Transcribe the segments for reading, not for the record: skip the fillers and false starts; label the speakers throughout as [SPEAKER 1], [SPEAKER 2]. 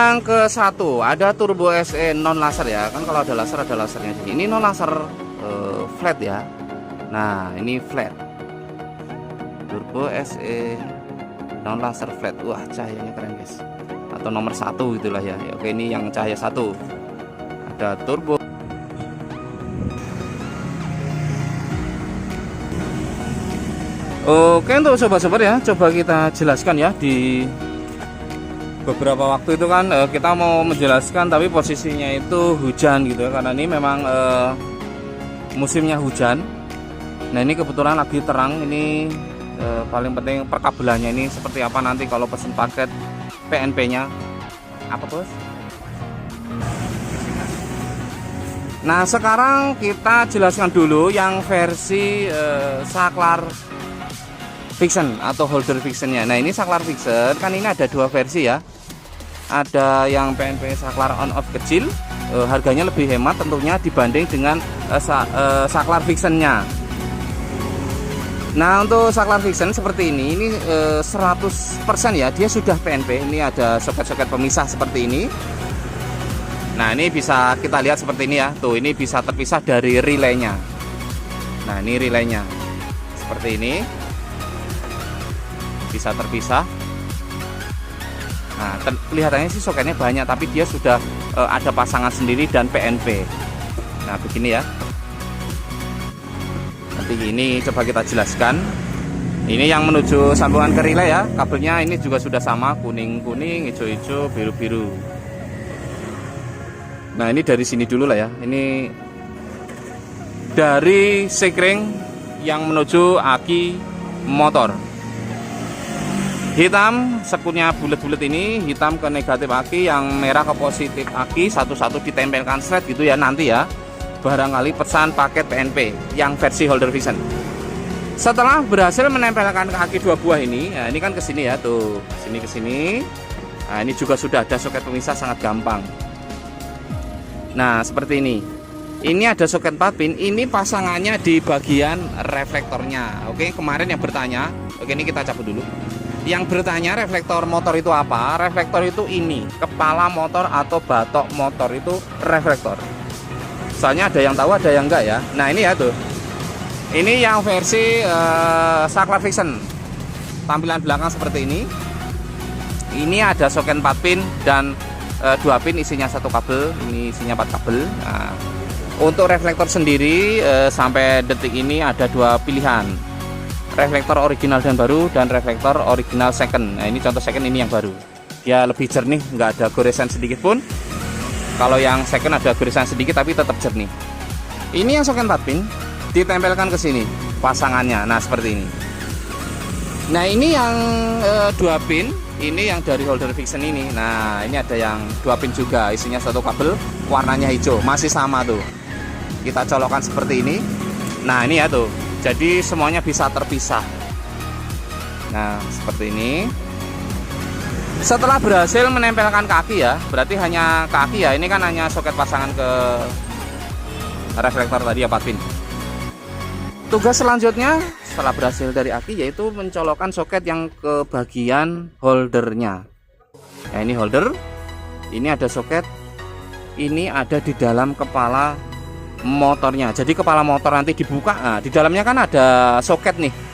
[SPEAKER 1] Yang ke satu ada Turbo SE non laser ya, kan kalau ada laser ada lasernya. Ini non laser flat ya. Nah ini flat Turbo SE non laser flat. Wah cahayanya keren guys, atau nomor satu gitulah ya. Oke, ini yang cahaya satu. Ada turbo. Oke, untuk sobat-sobat ya, coba kita jelaskan ya. Di beberapa waktu itu kan kita mau menjelaskan, tapi posisinya itu hujan gitu ya, karena ini memang musimnya hujan. Nah ini kebetulan lagi terang. Ini paling penting perkabelannya ini seperti apa nanti kalau pesen paket PNP nya apa bos. Nah sekarang kita jelaskan dulu yang versi saklar fiction atau holder fictionnya. Nah ini saklar fiction kan ini ada dua versi ya. Ada yang PNP saklar on off kecil, harganya lebih hemat tentunya dibanding dengan saklar fictionnya. Nah untuk saklar fiction seperti ini 100% ya, dia sudah PNP. Ini ada soket-soket pemisah seperti ini. Nah ini bisa kita lihat seperti ini ya. Tuh ini bisa terpisah dari relaynya. Nah ini relaynya seperti ini, bisa terpisah. Nah kelihatannya sih soketnya banyak, tapi dia sudah ada pasangan sendiri dan PNP. Nah begini ya. Nanti ini coba kita jelaskan. Ini yang menuju sambungan ke relay ya. Kabelnya ini juga sudah sama, kuning-kuning, hijau-hijau, biru-biru. Nah ini dari sini dulu lah ya. Ini dari sekring yang menuju aki motor. Hitam sekutnya bulat-bulat ini, hitam ke negatif aki, yang merah ke positif aki, satu-satu ditempelkan thread gitu ya nanti ya. Barangkali pesan paket PNP yang versi holder vision. Setelah berhasil menempelkan ke aki dua buah ini, nah ini kan ke sini ya, tuh sini ke sini. Nah ini juga sudah ada soket pemisah, sangat gampang. Nah seperti ini. Ini ada soket 4 pin, ini pasangannya di bagian reflektornya. Oke, kemarin yang bertanya, oke ini kita cabut dulu. Yang bertanya reflektor motor itu apa? Reflektor itu ini, kepala motor atau batok motor itu reflektor. Soalnya ada yang tahu, ada yang enggak ya. Nah ini ya tuh, ini yang versi saklar fiction. Tampilan belakang seperti ini. Ini ada soket 4 pin dan 2 pin, isinya satu kabel. Ini isinya 4 kabel. Nah, untuk reflektor sendiri sampai detik ini ada dua pilihan, reflektor original dan baru dan reflektor original second. Nah ini contoh second, ini yang baru, dia lebih jernih, nggak ada goresan sedikit pun. Kalau yang second ada goresan sedikit tapi tetap jernih. Ini yang soket 4 pin ditempelkan ke sini pasangannya. Nah seperti ini. Nah ini yang 2 pin, ini yang dari holder fiction ini. Nah ini ada yang 2 pin juga, isinya satu kabel, warnanya hijau, masih sama tuh. Kita colokkan seperti ini. Nah ini ya tuh, jadi semuanya bisa terpisah. Nah seperti ini. Setelah berhasil menempelkan kaki ya, berarti hanya kaki ya, ini kan hanya soket pasangan ke reflektor tadi ya 4 pin. Tugas selanjutnya setelah berhasil dari aki yaitu mencolokkan soket yang ke bagian holdernya. Nah ini holder, ini ada soket, ini ada di dalam kepala motornya. Jadi kepala motor nanti dibuka, nah di dalamnya kan ada soket nih.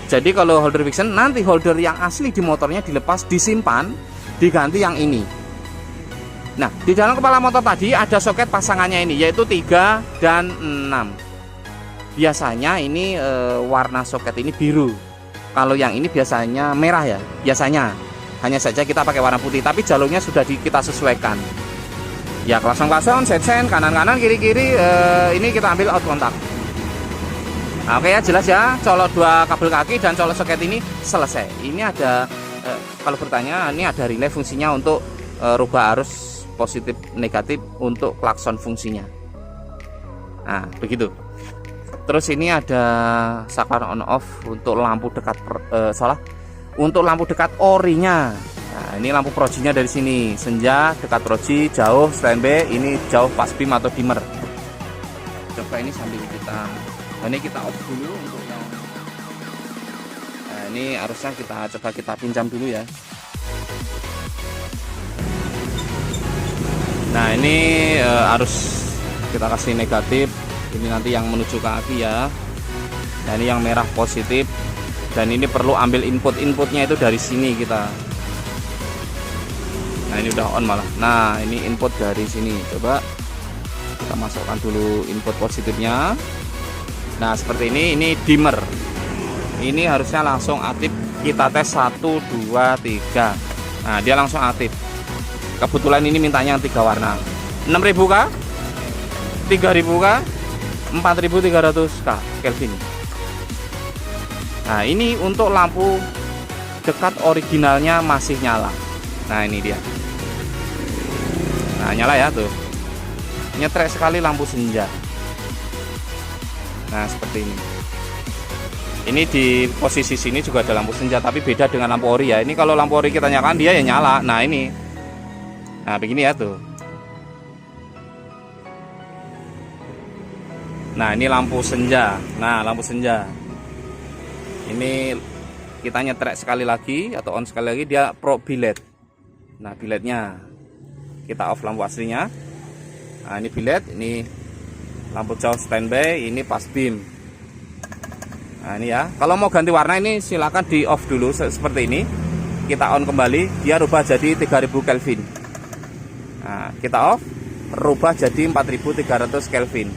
[SPEAKER 1] Jadi kalau holder fiction, nanti holder yang asli di motornya dilepas, disimpan, diganti yang ini. Nah di dalam kepala motor tadi ada soket pasangannya ini, yaitu 3 dan 6. Biasanya ini warna soket ini biru. Kalau yang ini biasanya merah ya, biasanya. Hanya saja kita pakai warna putih, tapi jalurnya sudah kita sesuaikan. Ya klakson-klakson, sen-sen, kanan-kanan, kiri-kiri, ini kita ambil out kontak. Nah, oke ya, jelas ya, colok 2 kabel kaki dan colok soket ini selesai. Ini ada, kalau bertanya, ini ada relay fungsinya untuk rubah arus positif negatif untuk klakson fungsinya. Nah begitu. Terus ini ada saklar on off untuk lampu dekat untuk lampu dekat orinya. Nah ini lampu projinya dari sini, senja, dekat proji, jauh, standby, ini jauh pas beam atau dimmer. Coba ini sambil kita, ini kita off dulu untuk yang, nah ini harusnya kita coba kita pinjam dulu ya. ini harus kita kasih negatif. Ini nanti yang menuju ke aki ya. Nah ini yang merah positif. Dan ini perlu ambil inputnya itu dari sini kita. Nah ini udah on malah. Nah ini input dari sini. Coba kita masukkan dulu input positifnya. Nah seperti ini dimmer. Ini harusnya langsung aktif. Kita tes 1 2 3. Nah dia langsung aktif. Kebetulan ini mintanya 3 warna. 6.000 kah? 3.000 kah? 4.300 kah Kelvin. Nah ini untuk lampu dekat originalnya masih nyala. Nah ini dia. Nah nyala ya tuh. Nyetrek sekali lampu senja. Nah seperti ini. Ini di posisi sini juga ada lampu senja, tapi beda dengan lampu ori ya. Ini kalau lampu ori kita nyalakan dia ya nyala. Nah ini. Nah begini ya tuh. Nah ini lampu senja. Nah lampu senja. Ini kita nyetrek sekali lagi atau on sekali lagi dia pro biled. Nah bilednya kita off lampu aslinya. Nah ini biled, ini lampu jauh standby, ini pas beam. Nah ini ya, kalau mau ganti warna ini silakan di off dulu seperti ini. Kita on kembali, dia rubah jadi 3000 Kelvin. Nah kita off, rubah jadi 4300 Kelvin.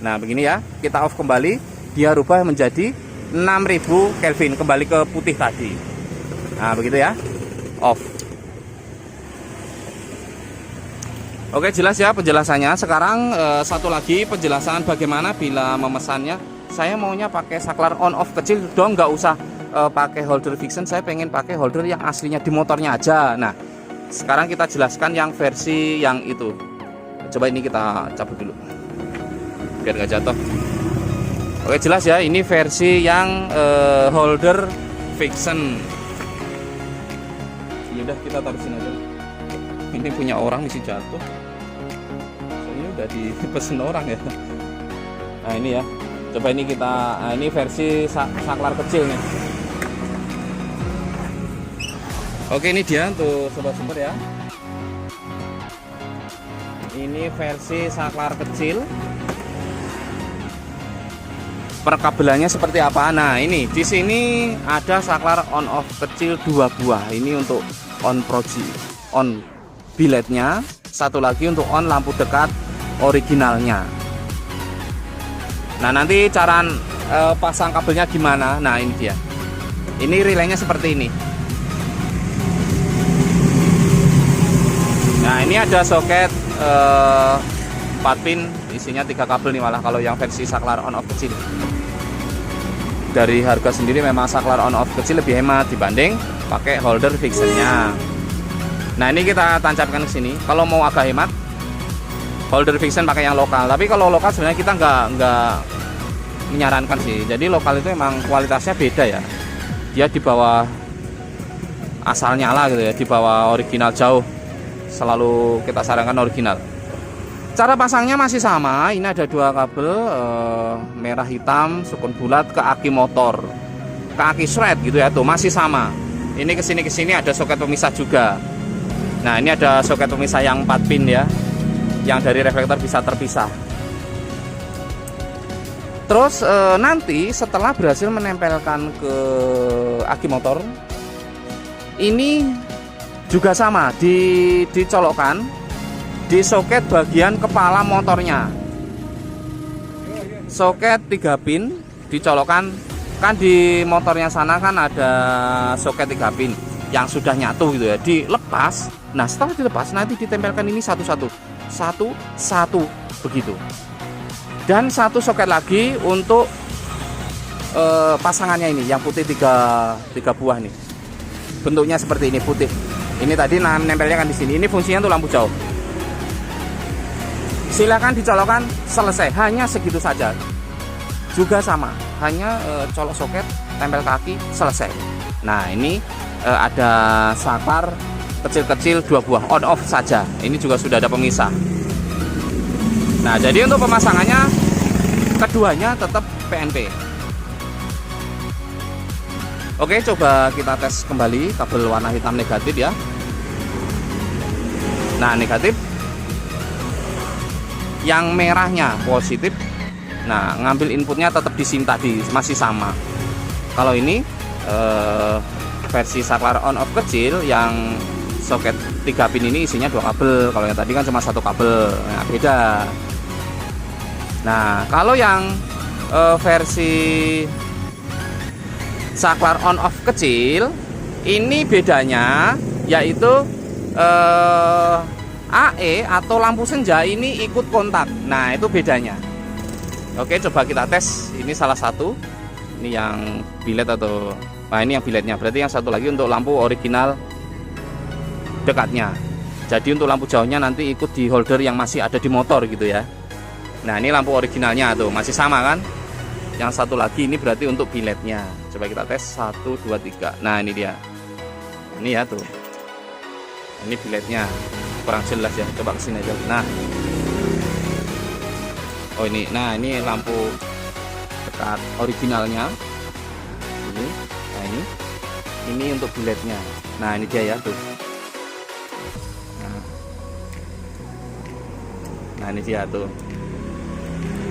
[SPEAKER 1] Nah begini ya, kita off kembali, dia rubah menjadi 6000 Kelvin, kembali ke putih tadi. Nah begitu ya, off. Oke jelas ya penjelasannya. Sekarang satu lagi penjelasan bagaimana bila memesannya. Saya maunya pakai saklar on off kecil dong, nggak usah pakai holder fiction. Saya pengen pakai holder yang aslinya di motornya aja. Nah sekarang kita jelaskan yang versi yang itu. Coba ini kita cabut dulu biar nggak jatuh. Oke jelas ya, ini versi yang holder fiction. Ya udah kita taruh sini aja. Ini punya orang mesti jatuh. Soalnya udah dipesen orang ya. Nah ini ya. Coba ini kita, nah ini versi saklar kecil nih. Oke ini dia untuk sobat sumber ya. Ini versi saklar kecil. Perkabelannya seperti apa? Nah ini di sini ada saklar on off kecil 2 buah. Ini untuk on proji, on biletnya. Satu lagi untuk on lampu dekat originalnya. Nah nanti cara pasang kabelnya gimana? Nah ini dia. Ini relaynya seperti ini. Nah ini ada soket 4 pin, isinya 3 kabel nih malah kalau yang versi saklar on off kecil. Dari harga sendiri memang saklar on off kecil lebih hemat dibanding pakai holder fixernya. Nah ini kita tancapkan ke sini. Kalau mau agak hemat, holder fiction pakai yang lokal. Tapi kalau lokal sebenarnya kita nggak menyarankan sih. Jadi lokal itu emang kualitasnya beda ya. Dia di bawah asal nyala gitu ya, di bawah original jauh. Selalu kita sarankan original. Cara pasangnya masih sama. Ini ada 2 kabel merah hitam sukun bulat ke aki motor, ke aki shred gitu ya tuh, masih sama. Ini kesini ada soket pemisah juga. Nah ini ada soket pemisah yang 4 pin ya, yang dari reflektor bisa terpisah. Terus nanti setelah berhasil menempelkan ke aki motor, ini juga sama dicolokkan di soket bagian kepala motornya. Soket 3 pin dicolokkan, kan di motornya sana kan ada soket 3 pin yang sudah nyatu gitu ya, dilepas. Nah setelah dilepas nanti ditempelkan ini satu begitu. Dan 1 soket lagi untuk pasangannya ini yang putih 3 buah nih. Bentuknya seperti ini putih. Ini tadi nempelnya kan di sini. Ini fungsinya untuk lampu jauh. Silakan dicolokkan, selesai. Hanya segitu saja. Juga sama. Hanya colok soket, tempel kaki, selesai. Nah ini ada saklar kecil-kecil 2 buah, on off saja. Ini juga sudah ada pemisah. Nah jadi untuk pemasangannya keduanya tetap PNP. Oke coba kita tes kembali kabel warna hitam negatif ya. Nah negatif yang merahnya positif. Nah, ngambil inputnya tetap di SIM tadi masih sama. Kalau ini versi saklar on off kecil yang soket 3 pin ini isinya 2 kabel. Kalau yang tadi kan cuma 1 kabel. Nah, beda. Nah, kalau yang versi saklar on off kecil ini bedanya yaitu AE atau lampu senja ini ikut kontak. Nah, itu bedanya. Oke, coba kita tes. Ini salah satu. Ini yang bilet atau ini yang biletnya. Berarti yang satu lagi untuk lampu original dekatnya. Jadi untuk lampu jauhnya nanti ikut di holder yang masih ada di motor gitu ya. Nah, ini lampu originalnya tuh masih sama kan. Yang satu lagi ini berarti untuk biletnya. Coba kita tes 1 2 3. Nah, ini dia. Ini ya tuh. Ini biletnya. Kurang jelas ya. Coba kesini aja. Nah. Oh ini, nah ini lampu dekat originalnya. Ini, nah ini untuk biletnya. Nah ini dia ya tuh. Nah ini dia tuh.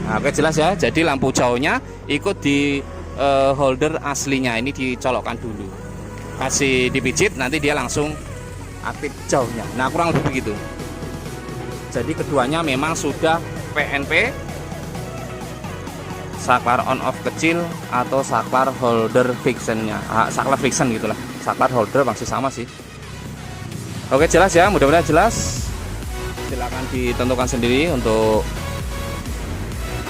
[SPEAKER 1] Nah, oke jelas ya. Jadi lampu jauhnya ikut di holder aslinya. Ini dicolokkan dulu. Kasih dipijit, nanti dia langsung aktif jauhnya. Nah kurang lebih begitu. Jadi keduanya memang sudah PNP. Saklar on off kecil atau saklar holder fixennya, saklar fixen gitulah, saklar holder masih sama sih. Oke jelas ya, mudah-mudahan jelas. Silahkan ditentukan sendiri untuk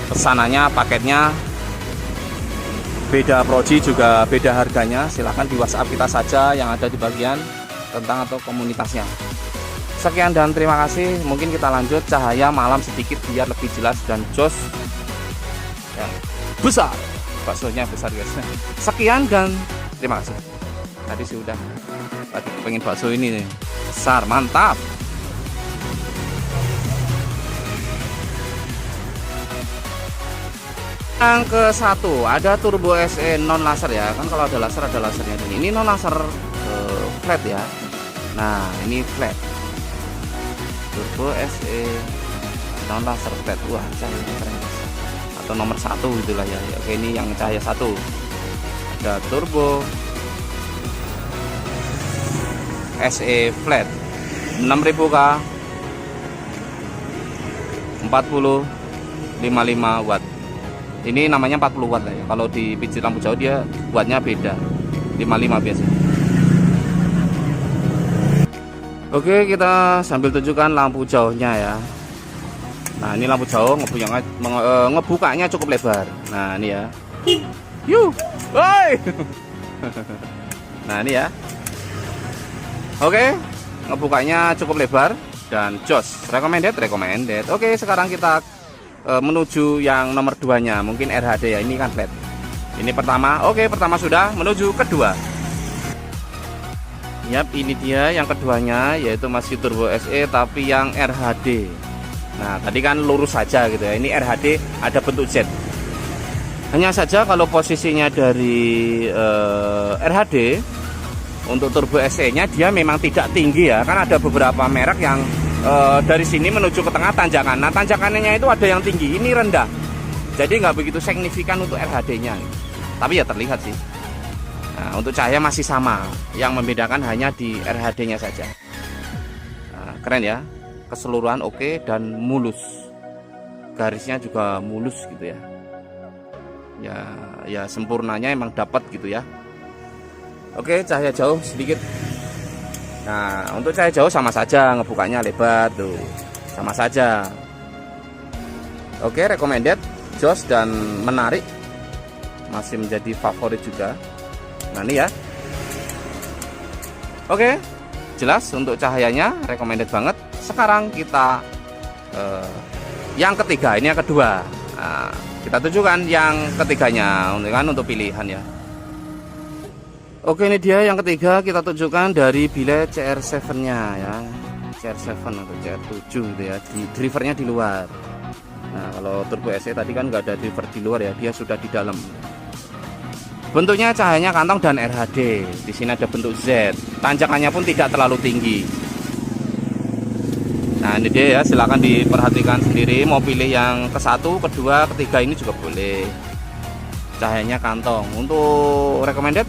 [SPEAKER 1] pesanannya, paketnya beda proji juga beda harganya. Silahkan di WhatsApp kita saja yang ada di bagian tentang atau komunitasnya. Sekian dan terima kasih. Mungkin kita lanjut cahaya malam sedikit biar lebih jelas dan jos yang besar, baksonya besar guys. Sekian dan terima kasih. Tadi sih udah, tadi pengen bakso ini nih besar, mantap. Yang ke satu ada turbo SE non laser ya kan. Kalau ada lasernya ini non laser flat ya. Nah ini flat turbo SE non laser flat. Wah cahaya keren guys. Atau nomor 1 gitulah ya. Oke ini yang cahaya 1. Ada turbo SE flat 6000K 40 55 watt. Ini namanya 40 watt lah ya. Kalau di pijit lampu jauh dia wattnya beda, 55 biasa. Oke kita sambil tunjukkan lampu jauhnya ya. Nah ini lampu jauh ngebukanya cukup lebar. Nah ini ya. Yuh, woi. Nah ini ya. Oke, ngebukanya cukup lebar dan jos. Recommended. Oke sekarang kita menuju yang nomor 2-nya, mungkin RHD ya. Ini kan flat. Ini pertama. Oke pertama sudah, menuju kedua. Yap ini dia yang keduanya, yaitu masih turbo SE tapi yang RHD. Nah tadi kan lurus saja gitu ya. Ini RHD ada bentuk Z. Hanya saja kalau posisinya dari RHD untuk turbo SE nya dia memang tidak tinggi ya. Kan ada beberapa merek yang dari sini menuju ke tengah tanjakan. Nah tanjakannya itu ada yang tinggi, ini rendah. Jadi nggak begitu signifikan untuk RHD nya. Tapi ya terlihat sih. Nah, untuk cahaya masih sama. Yang membedakan hanya di RHD nya saja. Nah, keren ya. Keseluruhan oke dan mulus, garisnya juga mulus gitu ya. Ya sempurnanya emang dapat gitu ya. Oke cahaya jauh sedikit. Nah untuk cahaya jauh sama saja, ngebukanya lebar tuh, sama saja. Oke recommended, jos dan menarik, masih menjadi favorit juga. Nah ini ya. Oke jelas untuk cahayanya recommended banget. Sekarang kita yang ketiga, ini yang kedua. Nah, kita tunjukkan yang ketiganya untuk pilihan ya. Oke ini dia yang ketiga, kita tunjukkan dari bilet CR7 nya ya. CR7 atau CR7 gitu ya. Di drivernya di luar. Nah kalau turbo SE tadi kan nggak ada driver di luar ya, dia sudah di dalam. Bentuknya cahayanya kantong dan RHD. Di sini ada bentuk Z. Tanjakannya pun tidak terlalu tinggi. Nah ini dia ya, silahkan diperhatikan sendiri, mau pilih yang ke-1, kedua, ketiga ini juga boleh. Cahayanya kantong, untuk recommended